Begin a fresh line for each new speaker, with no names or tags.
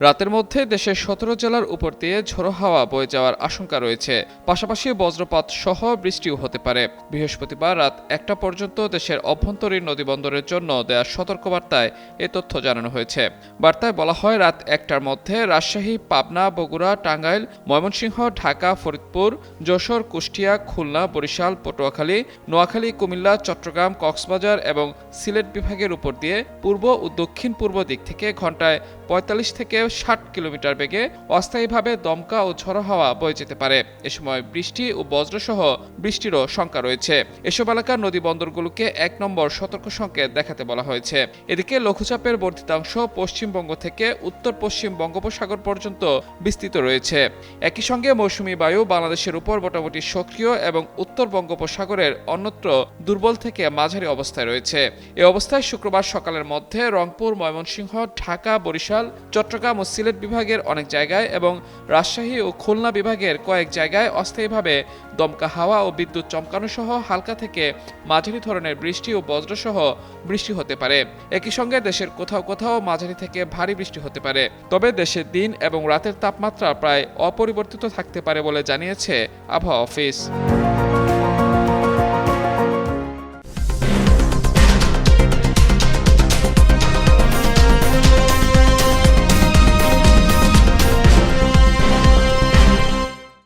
রাতের মধ্যে দেশের ১৭ জেলার উপর দিয়ে ঝোড়ো হাওয়া বয়ে যাওয়ার আশঙ্কা রয়েছে। পাশাপাশি বজ্রপাত সহ বৃষ্টিও হতে পারে। বৃহস্পতিবার রাত ১টা পর্যন্ত দেশের অভ্যন্তরীণ নদীবন্দরের জন্য দেয়া সতর্কবার্তায় এ তথ্য জানানো হয়েছে। বার্তায় বলা হয়, রাত ১টার মধ্যে রাজশাহী, পাবনা, বগুড়া, টাঙ্গাইল, ময়মনসিংহ, ঢাকা, ফরিদপুর, যশোর, কুষ্টিয়া, খুলনা, বরিশাল, পটুয়াখালী, নোয়াখালী, কুমিল্লা, চট্টগ্রাম, কক্সবাজার এবং সিলেট বিভাগের উপর দিয়ে পূর্ব ও দক্ষিণ পূর্ব দিক থেকে ঘন্টায় ৪৫ থেকে ৬০ কিলোমিটার বেগে অস্থায়ীভাবে দমকা ও ঝড়ো হাওয়া বয়ে যেতে পারে। এ সময় বৃষ্টি ও বজ্রসহ বৃষ্টিরও শঙ্কা রয়েছে। এসব এলাকার নদী বন্দরগুলোকে ১ নম্বর সতর্ক সংকেত দেখাতে বলা হয়েছে। এদিকে লঘুচাপের বর্ধিতাংশ পশ্চিমবঙ্গ থেকে উত্তর পশ্চিম বঙ্গোপসাগর পর্যন্ত বিস্তৃত রয়েছে। একই সঙ্গে মৌসুমী বায়ু বাংলাদেশের উপর মোটামুটি সক্রিয় এবং উত্তর বঙ্গোপসাগরের অন্যত্র দুর্বল থেকে মাঝারি অবস্থায় রয়েছে। এ অবস্থায় শুক্রবার সকালের মধ্যে রংপুর, ময়মনসিংহ, ঢাকা, বরিশাল, চট্টগ্রাম ও সিলেট বিভাগের অনেক জায়গায় এবং রাজশাহী ও খুলনা বিভাগের কয়েক জায়গায় অস্থায়ীভাবে দমকা হাওয়া ও বিদ্যুৎ চমকানো সহ হালকা থেকে মাঝারি ধরনের বৃষ্টি ও বজ্রসহ বৃষ্টি হতে পারে। একই সঙ্গে দেশের কোথাও কোথাও মাঝারি থেকে ভারী বৃষ্টি হতে পারে। তবে দেশের দিন এবং রাতের তাপমাত্রা প্রায় অপরিবর্তিত থাকতে পারে বলে জানিয়েছে আবহাওয়া অফিস।